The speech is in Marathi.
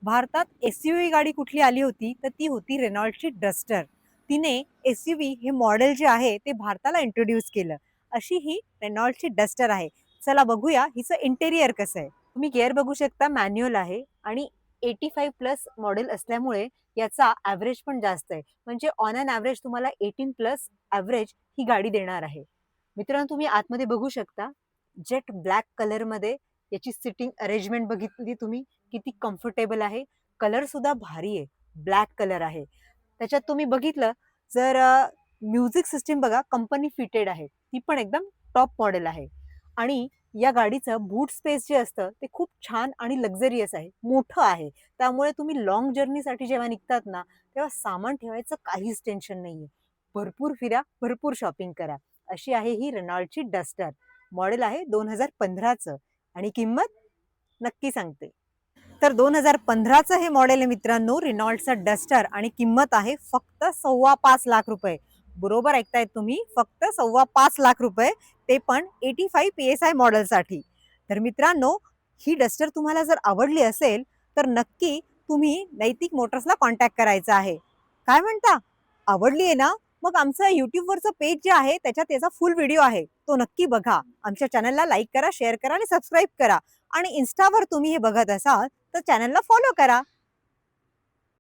भारतात एसयूव्ही गाडी कुठली आली होती तर ती होती रेनॉल्डची डस्टर. तिने एसयूव्ही हे मॉडेल जे आहे ते भारताला इंट्रोड्यूस केलं. अशी ही रेनॉल्डची डस्टर आहे. चला बघूया हिचं इंटेरियर कसं आहे. तुम्ही गेअर बघू शकता, मॅन्युअल आहे आणि 85 प्लस मॉडेल असल्यामुळे याचा ॲव्हरेज पण जास्त आहे. म्हणजे ऑन अन ॲव्हरेज तुम्हाला 18 प्लस ॲव्हरेज ही गाडी देणार आहे. मित्रांनो, तुम्ही आतमध्ये बघू शकता, जेट ब्लॅक कलरमध्ये याची सिटिंग अरेंजमेंट बघितली तुम्ही, किती कम्फर्टेबल आहे. कलर सुद्धा भारी आहे, ब्लॅक कलर आहे. त्याच्यात तुम्ही बघितलं जर म्युझिक सिस्टीम बघा, कंपनी फिटेड आहे, ती पण एकदम टॉप मॉडेल आहे. आणि या गाडीचं बूट स्पेस जे असतं ते खूप छान आणि लक्झरियस आहे, मोठं आहे. त्यामुळे तुम्ही लॉंग जर्नीसाठी जेव्हा निघतात ना, तेव्हा सामान ठेवायचं काहीच टेन्शन नाहीये. भरपूर फिरा, भरपूर शॉपिंग करा. अशी आहे ही रेनॉल्डची डस्टर. मॉडेल आहे 2015चं आणि किंमत नक्की सांगते. तर 2015चं हे मॉडेल आहे मित्रांनो, रेनॉल्डचं डस्टर आणि किंमत आहे फक्त 5.25 लाख रुपये. बरोबर ऐकतायत तुम्ही, फक्त 5.25 लाख रुपये, ते पण 85 PSI मॉडेलसाठी. तर मित्रांनो, ही डस्टर तुम्हाला जर आवडली असेल तर नक्की तुम्ही नैतिक मोटर्सला कॉन्टॅक्ट करायचा आहे. काय म्हणता? आवडली आहे ना? मग आमचं यूट्यूबवरचं पेज जे आहे त्याच्यात त्याचा फुल व्हिडिओ आहे, तो नक्की बघा. आमच्या चॅनलला लाईक करा, शेअर करा आणि सबस्क्राईब करा. आणि इन्स्टावर तुम्ही हे बघत असाल तर चॅनलला फॉलो करा.